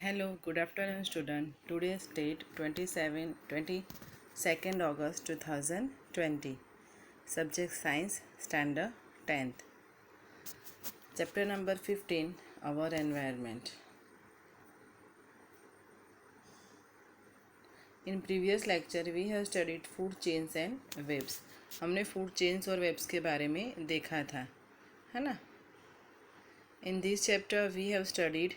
Hello, good afternoon student. Today's date 22nd August 2020. Subject Science Standard 10th. Chapter number 15 Our Environment. In previous lecture we have studied food chains and webs. हमने food chains और webs के बारे में देखा था, है ना? In this chapter we have studied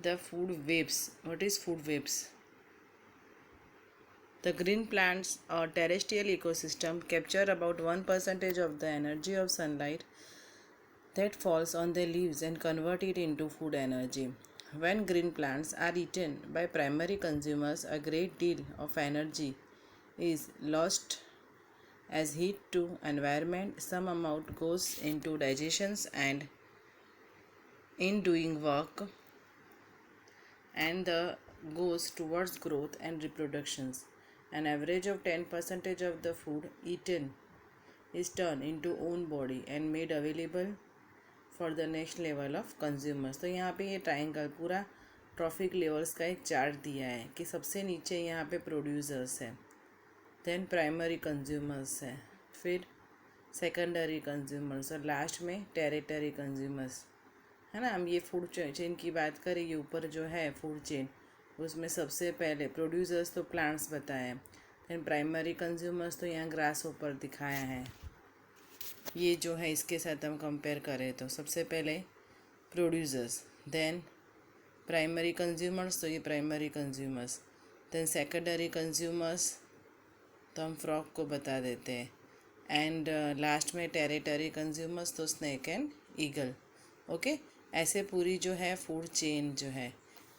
the food webs. What is food webs? The green plants or terrestrial ecosystem capture about 1% of the energy of sunlight that falls on their leaves and convert it into food energy. When green plants are eaten by primary consumers, a great deal of energy is lost as heat to environment. Some amount goes into digestions and in doing work, and the goes towards growth and reproductions. An average of 10% of the food eaten is turned into own body and made available for the next level of consumers. तो यहाँ पे ये triangle पूरा trophic levels का एक chart दिया है कि सबसे नीचे यहाँ पे प्रोड्यूसर्स है, देन प्राइमरी कंज्यूमर्स है, फिर सेकेंडरी कंज्यूमर्स और लास्ट में टेरिटरी कंज्यूमर्स, है ना. हम ये फूड चेन की बात करें, ये ऊपर जो है फूड चेन, उसमें सबसे पहले प्रोड्यूसर्स तो प्लांट्स बताए हैं, देन प्राइमरी कंज्यूमर्स तो यहाँ ग्रास ऊपर दिखाया है. ये जो है इसके साथ हम कंपेयर करें तो सबसे पहले प्रोड्यूसर्स, देन प्राइमरी कंज्यूमर्स तो ये primary consumers, then secondary consumers तो हम फ्रॉग को बता देते हैं, एंड लास्ट में टेरिटरी कंज्यूमर्स तो स्नेक एंड ईगल. ओके, ऐसे पूरी जो है फूड चेन जो है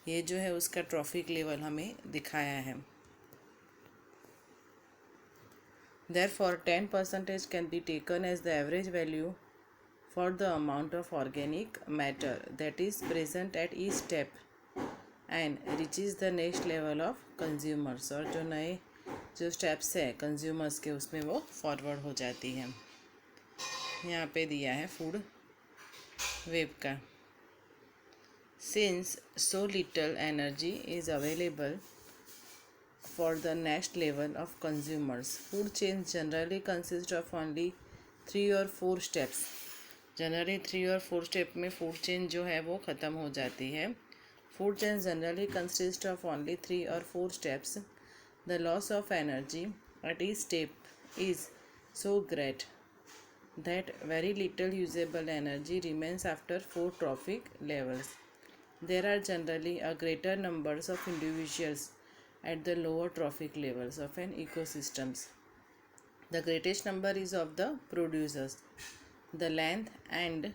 ये जो है उसका ट्रॉफिक लेवल हमें दिखाया है. Therefore, 10% can be taken as the average value for the amount of organic matter that is present at each step and reaches the next level of consumers. और जो नए जो स्टेप्स है कंज्यूमर्स के उसमें वो फॉरवर्ड हो जाती है. यहाँ पे दिया है फूड वेब का. Since so little energy is available for the next level of consumers, food chains generally consist of only 3 or 4 steps. Generally 3 और 4 स्टेप में फूड चेन जो है वो ख़त्म हो जाती है. Food chain generally consist of only 3 और 4 steps. The loss of energy at each step is so great that very little usable energy remains after 4 trophic levels. There are generally a greater numbers of individuals at the lower trophic levels of an ecosystems. The greatest number is of the producers. The length and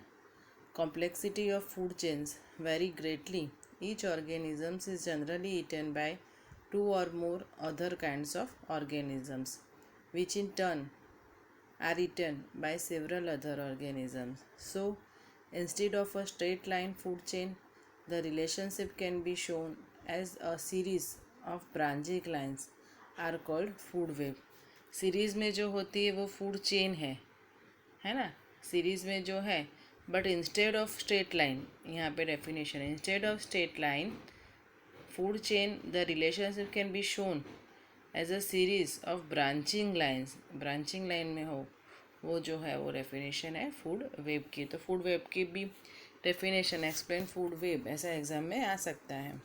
complexity of food chains vary greatly. Each organism is generally eaten by 2 or more other kinds of organisms, which in turn are eaten by several other organisms. So, instead of a straight line food chain, the relationship can be shown as a series of branching lines are called food web. Series में जो होती है वो food chain है ना. Series में जो है, but instead of straight line, यहाँ पे डेफिनेशन है, instead of straight line food chain the relationship can be shown as a series of branching lines. Branching line में हो वो जो है वो डेफिनेशन है फूड वेब की. तो फूड वेब की भी डेफिनेशन एक्सप्लेन फूड वेब ऐसा एग्जाम में आ सकता है.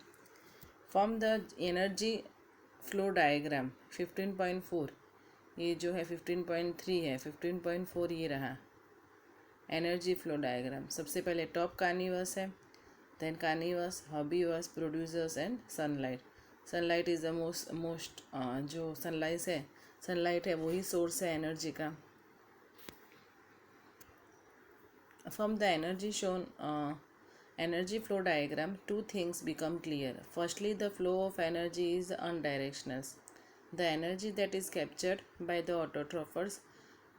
From the energy flow diagram 15.4, ये जो है 15.3 है, 15.4 ये रहा एनर्जी फ्लो डायग्राम. सबसे पहले टॉप कार्निवर्स है, then carnivores, herbivores, producers and sunlight. Sunlight is the most जो सनलाइट है वही सोर्स है एनर्जी का. From the energy flow diagram, two things become clear. Firstly, the flow of energy is unidirectional. The energy that is captured by the autotrophers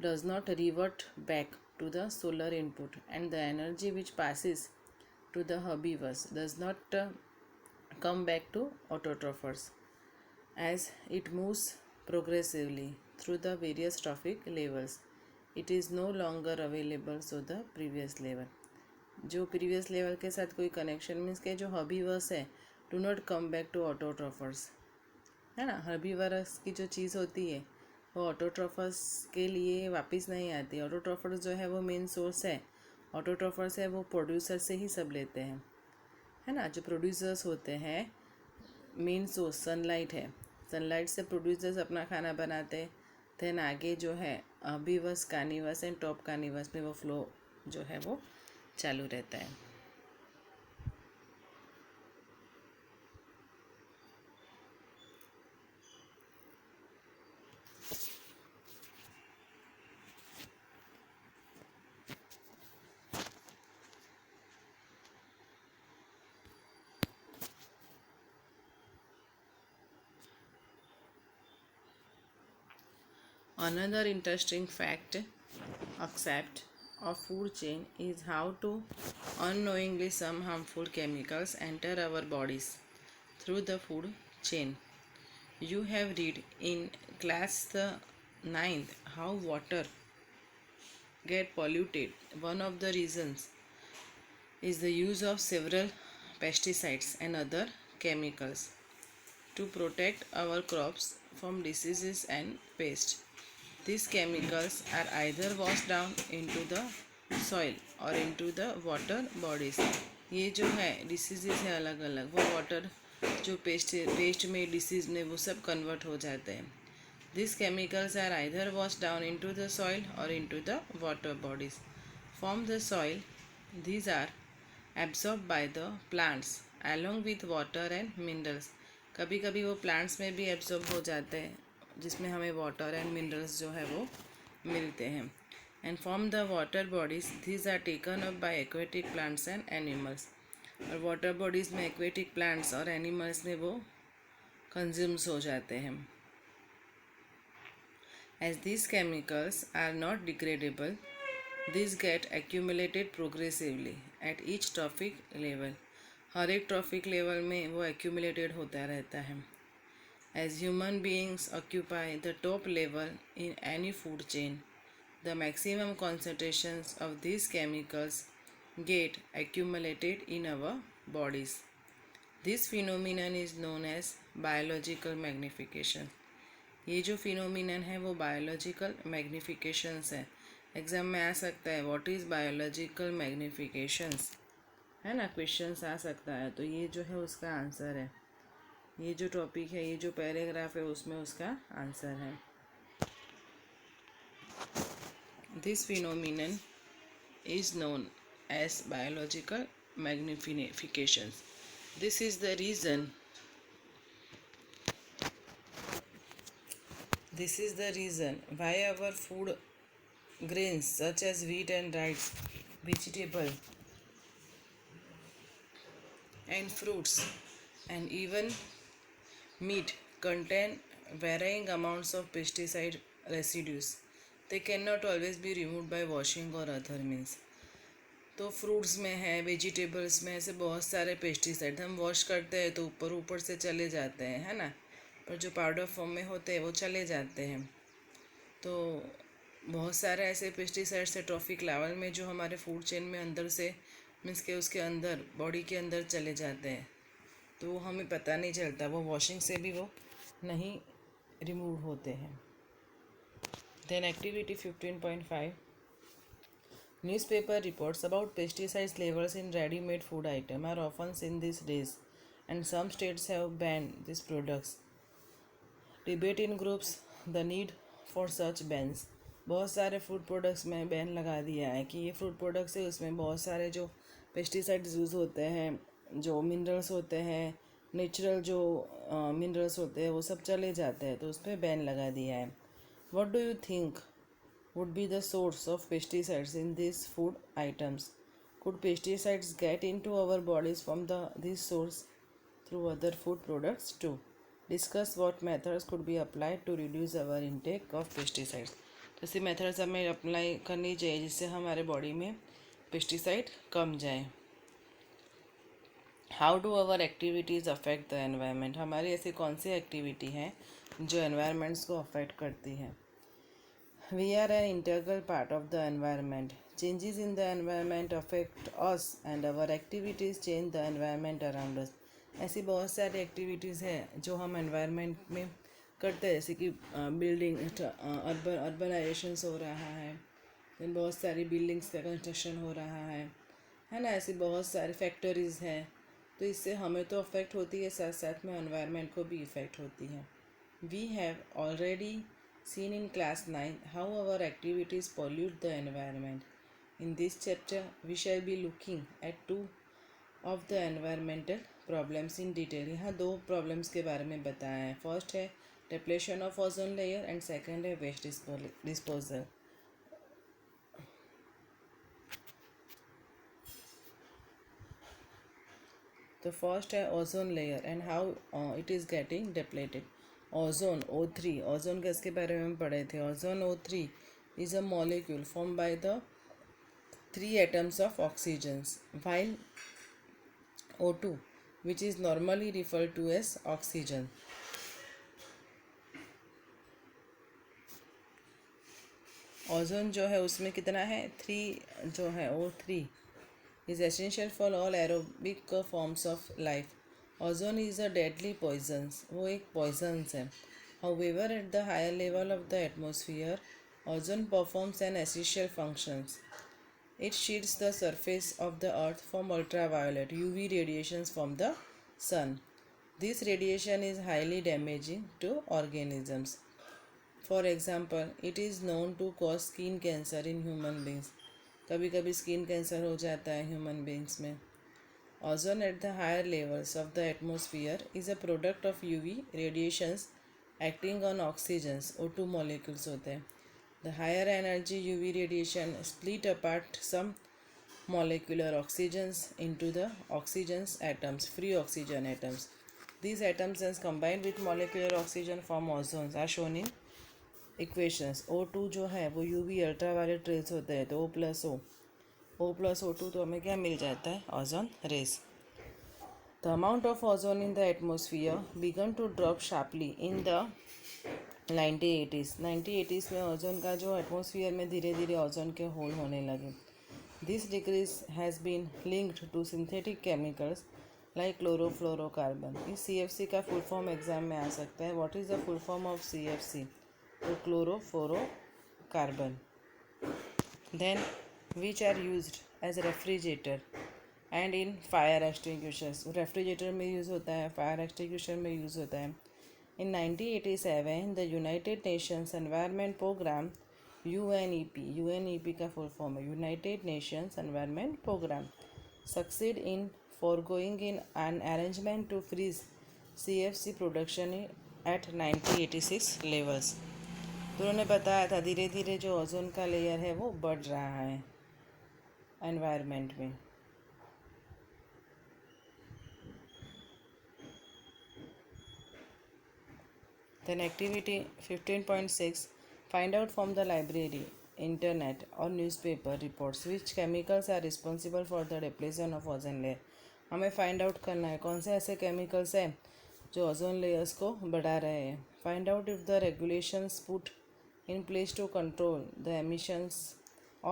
does not revert back to the solar input, and the energy which passes to the herbivores does not come back to autotrophers as it moves progressively through the various trophic levels. It is no longer available to the previous level. जो previous level के साथ कोई connection means के जो herbivores है do not come back to autotrophs, है ना। Herbivores की जो चीज़ होती है वो ऑटोट्रॉफर्स के लिए वापस नहीं आती। ऑटोट्रॉफर्स जो है वो मेन सोर्स है, ऑटोट्रॉफर्स है वो प्रोड्यूसर से ही सब लेते हैं, है ना। जो प्रोड्यूसर्स होते हैं मेन सोर्स सनलाइट है, सनलाइट से प्रोड्यूसर्स अपना खाना बनाते, देन आगे जो है herbivores, carnivores and top carnivores में वो फ्लो जो है वो चालू रहता है। Another interesting fact accept of food chain is how to unknowingly some harmful chemicals enter our bodies through the food chain. You have read in class the ninth how water get polluted. One of the reasons is the use of several pesticides and other chemicals to protect our crops from diseases and pests. These chemicals are either washed down into the soil or into the water bodies. ये जो है diseases है अलग अलग, वो water जो paste में disease में वो सब कन्वर्ट हो जाते हैं. These chemicals are either washed down into the soil or into the water bodies. From the soil, these are absorbed by the plants along with water and minerals. कभी कभी वो प्लांट्स में भी एब्जॉर्ब हो जाते हैं जिसमें हमें वाटर एंड मिनरल्स जो है वो मिलते हैं. And from the water bodies these are taken up by aquatic plants and animals. और वाटर बॉडीज़ में एक्वेटिक प्लांट्स और एनिमल्स में वो कंज्यूम्स हो जाते हैं. As these chemicals are not degradable, these get accumulated progressively at each trophic level. हर एक trophic level में वो accumulated होता रहता है. As human beings occupy the top level in any food chain, the maximum concentrations of these chemicals get accumulated in our bodies. This phenomenon is known as biological magnification. ये जो phenomenon है वो biological मैग्निफिकेशंस है. Exam में आ सकता है what is biological मैग्निफिकेशंस, है ना, क्वेश्चंस आ सकता है. तो ये जो है उसका आंसर है. ये जो टॉपिक है, ये जो पैराग्राफ है उसमें उसका आंसर है. This phenomenon is known as biological magnifications. This is the reason This is the reason why our food grains such as wheat and rice, vegetable and fruits and even meat contain varying amounts of pesticide residues. They cannot always be removed by washing or other means. तो fruits में है, vegetables में ऐसे बहुत सारे pesticide हम wash करते हैं तो ऊपर ऊपर से चले जाते हैं, है ना, पर जो पाउडर फॉर्म में होते हैं वो चले जाते हैं. तो बहुत सारे ऐसे पेस्टिसाइड्स है ट्रॉफिक लेवल में जो हमारे फूड चेन में अंदर से मीन्स के उसके अंदर बॉडी के अंदर चले जाते हैं, तो वो हमें पता नहीं चलता, वो वॉशिंग से भी वो नहीं रिमूव होते हैं. Then activity 15.5 Newspaper reports about pesticides levels in ready-made food items are often seen these days, and some states have banned these products. Debate in groups the need for such bans. बहुत सारे food products में ban लगा दिया है कि ये food products है उसमें बहुत सारे जो पेस्टिसाइड्स यूज़ होते हैं, जो मिनरल्स होते हैं, नेचुरल जो मिनरल्स होते हैं वो सब चले जाते हैं, तो उस पर बैन लगा दिया है. What do you think would be the source of pesticides in these food items? Could pesticides get into our bodies from this source through other food products too? Discuss what methods could be applied to reduce our intake of pesticides. तो ऐसी methods हमें apply करनी चाहिए जिससे हमारे body में pesticide कम जाए. How do our activities affect the environment. हमारी ऐसी कौन सी एक्टिविटी हैं जो एनवायरनमेंट्स को अफेक्ट करती हैं. We are an integral part of the environment. Changes in the environment affect us and our activities change the environment around us. ऐसी बहुत सारी एक्टिविटीज़ हैं जो हम एनवायरनमेंट में करते हैं, जैसे कि बिल्डिंग अर्बनाइजेशंस हो रहा है, देन बहुत सारी बिल्डिंग्स का कंस्ट्रक्शन हो रहा है ना। ऐसी बहुत सारी फैक्ट्रीज़ हैं, तो इससे हमें तो अफेक्ट होती है, साथ साथ में एनवायरनमेंट को भी इफ़ेक्ट होती है. We have already seen in class 9 how our activities pollute the environment. In this chapter, we shall be looking at two of the environmental problems in detail. यहाँ दो प्रॉब्लम्स के बारे में बताया है. फर्स्ट है depletion of ozone layer and second है waste disposal. The first है ozone layer and how it is getting depleted. Ozone O3, ozone gas के बारे में पढ़े थे. Ozone O3 is a molecule formed by the 3 atoms of oxygen, while O2, which is normally referred to as oxygen. Ozone जो है उसमें कितना है 3, जो है O3 is essential for all aerobic forms of life. Ozone is a deadly poison. वो एक poisons है. However, at the higher level of the atmosphere, ozone performs an essential functions. It shields the surface of the earth from ultraviolet UV radiations from the sun. This radiation is highly damaging to organisms. For example, it is known to cause skin cancer in human beings. कभी कभी skin cancer हो जाता है human beings में. Ozone at the higher levels of the atmosphere is a product of UV radiations acting on oxygens, O2 molecules होते हैं. The higher energy UV radiation split apart some molecular oxygens into the oxygens atoms, free oxygen atoms. These atoms as combined with molecular oxygen form ozones are shown in equations. O2 जो है वो UV ultraviolet rays होते हैं, तो O plus O2 तो हमें क्या मिल जाता है ozone rays. The amount of ozone in the atmosphere began to drop sharply in the 1980s में ओजोन का जो एटमोसफियर में धीरे धीरे ओजोन के होल होने लगे. This decrease has been linked to synthetic chemicals like chlorofluorocarbon. इस CFC का फुल फॉर्म एग्जाम में आ सकता है. What is the full form of CFC? तो chlorofluorocarbon. Then which are used as refrigerator and in fire extinguishers. Refrigerator में use होता है, फायर एक्सटिंग्विशर में यूज़ होता है. In 1987 the United Nations Environment Program UNEP का फुल फॉर्म है United Nations Environment Program succeed in foregoing in an arrangement to freeze CFC production at 1986 levels. तो उन्होंने बताया था धीरे धीरे जो ओजोन का लेयर है वो बढ़ रहा है एनवायरनमेंट में. Then activity 15.6, find out from the library, internet or newspaper reports which chemicals are responsible for the depletion of ozone layer. हमें फाइंड आउट करना है कौन से ऐसे केमिकल्स हैं जो ओजोन लेयर्स को बढ़ा रहे हैं. Find out if the regulations put in place to control the emissions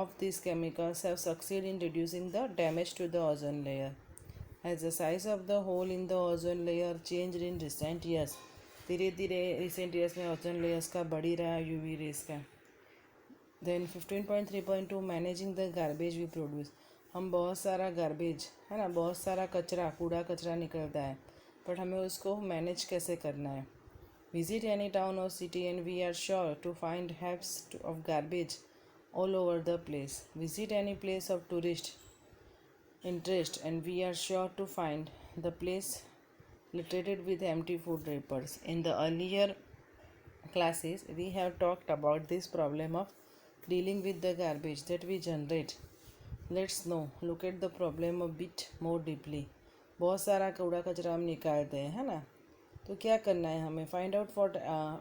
of these chemicals have succeeded in reducing the damage to the ozone layer. As the size of the hole in the ozone layer changed in recent years, धीरे धीरे recent years में ozone layers का बढ़ ही रहा है UV rays का. Then 15.3.2 managing the garbage we produce. हम बहुत सारा गार्बेज है ना, बहुत सारा कचरा कूड़ा कचरा निकलता है, बट हमें उसको मैनेज कैसे करना है. Visit any town or city and we are sure to find heaps of garbage all over the place. Visit any place of tourist interest and we are sure to find the place littered with empty food wrappers. In the earlier classes, we have talked about this problem of dealing with the garbage that we generate. Let's now look at the problem a bit more deeply. बहुत सारा कूड़ा कचरा हम निकालते हैं है ना, तो क्या करना है हमें. Find out what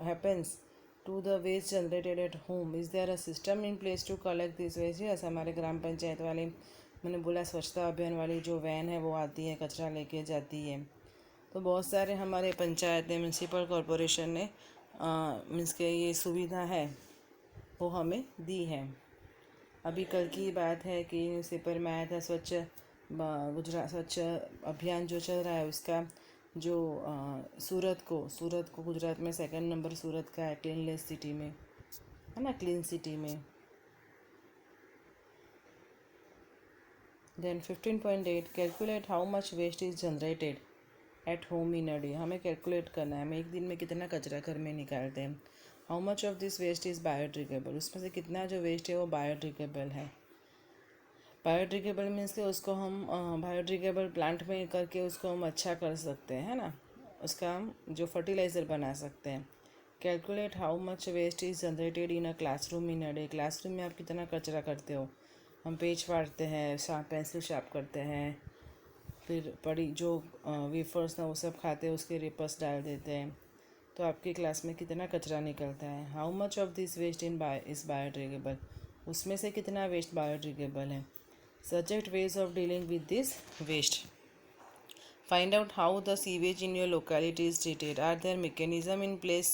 happens to the waste generated at home. Is there a system in place to collect this waste. Yes, हमारे ग्राम पंचायत वाले, मैंने बोला स्वच्छता अभियान वाली जो वैन है वो आती है, कचरा लेके जाती है. तो बहुत सारे हमारे पंचायत ने, म्यूनसिपल कॉरपोरेशन ने मीन्स के ये सुविधा है वो हमें दी है. अभी कल की बात है कि न्यूज़पेपर में आया था गुजरात स्वच्छ अभियान जो चल रहा है उसका जो सूरत को गुजरात में सेकंड नंबर सूरत का है क्लीनलेस सिटी में, है ना, क्लीन सिटी में। Then 15.8 calculate how much waste is generated at home in a day. हमें कैलकुलेट करना है, हमें एक दिन में कितना कचरा घर में निकालते हैं। How much of this waste is biodegradable, उसमें से कितना जो वेस्ट है वो बायोडिग्रेडेबल है। बायोडिग्रेडेबल मीन्स कि उसको हम बायोडिग्रेडेबल प्लांट में करके उसको हम अच्छा कर सकते हैं, है ना, उसका हम जो फर्टिलाइज़र बना सकते हैं। Calculate how much waste is generated in a classroom in a day. Classroom में आप कितना कचरा करते हो। हम पेज फाड़ते हैं, पेंसिल शार्प करते हैं, फिर पड़ी जो वेफर्स ना वो सब खाते हैं उसके रेपर्स डाल देते हैं। तो आपकी क्लास में कितना कचरा निकलता है। How much of this waste is biodegradable, उसमें से कितना वेस्ट बायोडिग्रेडेबल है। Suggest ways of dealing with this waste. Find out how the sewage in your locality is treated. Are there mechanisms in place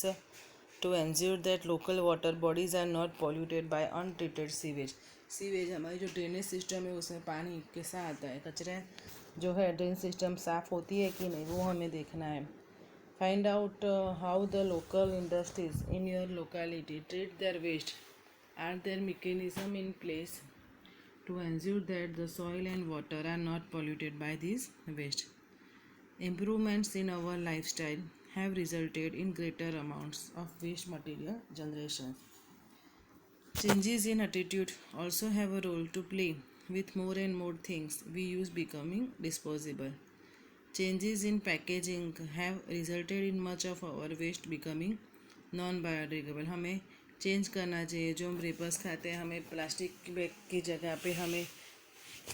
to ensure that local water bodies are not polluted by untreated sewage? Sewage हमारी जो drainage system है उसमें पानी कैसा आता है, कचरे जो है ड्रेन सिस्टम साफ़ होती है कि नहीं वो हमें देखना है। Find out how the local industries in your locality treat their waste. Are there mechanism in place to ensure that the soil and water are not polluted by these waste. Improvements in our lifestyle have resulted in greater amounts of waste material generation. Changes in attitude also have a role to play, with more and more things we use becoming disposable. Changes in packaging have resulted in much of our waste becoming non biodegradable. हमें change करना चाहिए, जो हम wrappers खाते हैं हमें plastic bag की जगह पे हमें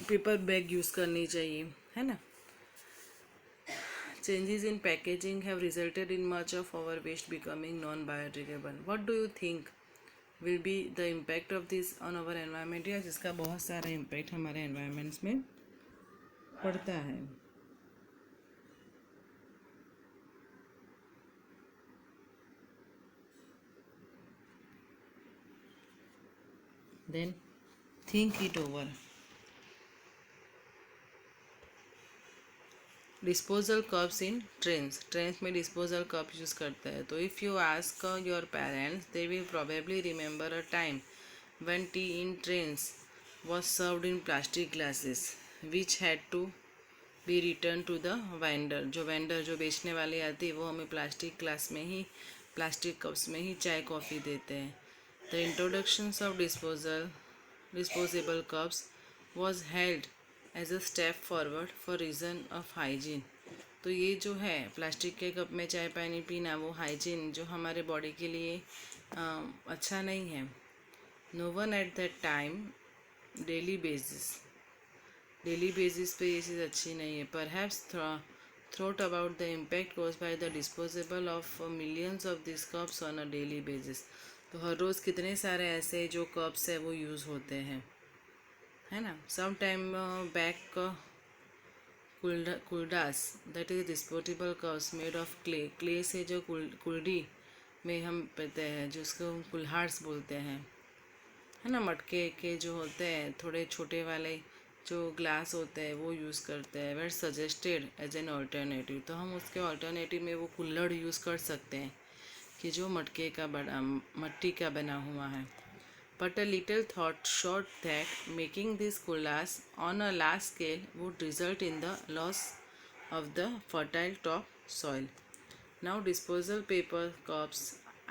पेपर बैग यूज़ करनी चाहिए, है ना। Changes in packaging have resulted in much of our waste becoming non-biodegradable. What do you think will be the impact of this on our environment? या जिसका बहुत सारा इम्पैक्ट हमारे एनवायरनमेंट्स में पड़ता है। Then think it over. Disposal cups in trains में disposal cup use करते हैं। तो if you ask your parents they will probably remember a time when tea in trains was served in plastic glasses which had to be returned to the vendor। जो vendor जो बेचने वाले आते हैं वो हमें प्लास्टिक ग्लास में ही plastic cups में ही चाय कॉफ़ी देते हैं। The introductions of disposable cups was held as a step forward for reason of hygiene। तो ये जो है प्लास्टिक के कप में चाय पानी पीना वो हाइजीन जो हमारे बॉडी के लिए अच्छा नहीं है। No one at that time daily basis पे ये चीज़ अच्छी नहीं है। Perhaps thought about the impact caused by the disposable of millions of this cups on a daily basis. तो हर रोज़ कितने सारे ऐसे जो कप्स है वो यूज़ होते हैं, है ना। सम टाइम बैक कुल्डास that is disposable cups made of clay से जो कुल्डी में हम पीते हैं जो उसको हम कुल्हाड़स बोलते हैं, है ना। मटके के जो होते हैं थोड़े छोटे वाले जो ग्लास होते हैं वो यूज़ करते हैं। Were suggested as an alternative, तो हम उसके ऑल्टरनेटिव में वो कुल्हड़ यूज़ कर सकते हैं कि जो मट्टी का बना हुआ है। But a little thought showed that making these coolers on a large scale would result in the loss of the fertile top soil. Now disposal paper cups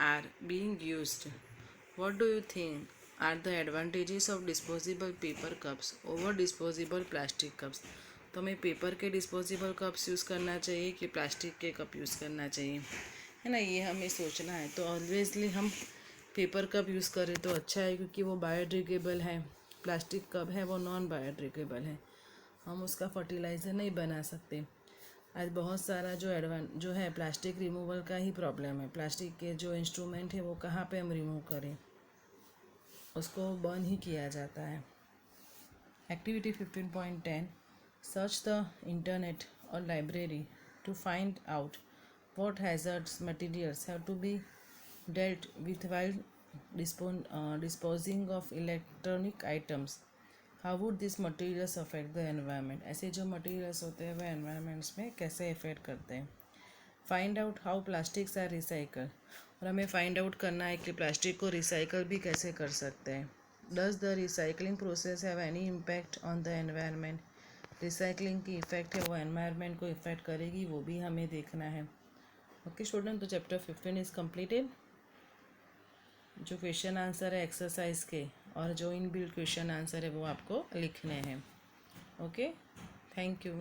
are being used. What do you think are the advantages of disposable paper cups over disposable plastic cups? तो हमें paper के disposable cups use करना चाहिए कि plastic के cup use करना चाहिए, है ना, ये हमें सोचना है। तो ऑलवेजली हम पेपर कप यूज़ करें तो अच्छा है क्योंकि वो बायोडिग्रेडेबल है। प्लास्टिक कप है वो नॉन बायोडिग्रेडेबल है, हम उसका फर्टिलाइज़र नहीं बना सकते। आज बहुत सारा जो है प्लास्टिक रिमूवल का ही प्रॉब्लम है। प्लास्टिक के जो इंस्ट्रूमेंट है वो कहाँ पे हम रिमूव करें, उसको बर्न ही किया जाता है। एक्टिविटी 15.10 सर्च द इंटरनेट और library to find out what hazardous materials have to be dealt with while disposing of electronic items, how would this materials affect the environment, ऐसे जो मटेरियल्स होते हैं वह एनवायरनमेंट्स में कैसे इफेक्ट करते हैं। Find out how plastics are recycle, और हमें फाइंड आउट करना है कि प्लास्टिक को रिसाइकल भी कैसे कर सकते हैं। Does the recycling process have any impact on the environment, recycling की इफ़ेक्ट है वो एनवायरनमेंट को इफ़ेक्ट करेगी, वो भी हमें देखना है। ओके स्टूडेंट, तो चैप्टर 15 इज़ कम्प्लीटेड। जो क्वेश्चन आंसर है एक्सरसाइज के और जो इन बिल्ड क्वेश्चन आंसर है वो आपको लिखने हैं। Okay, thank you.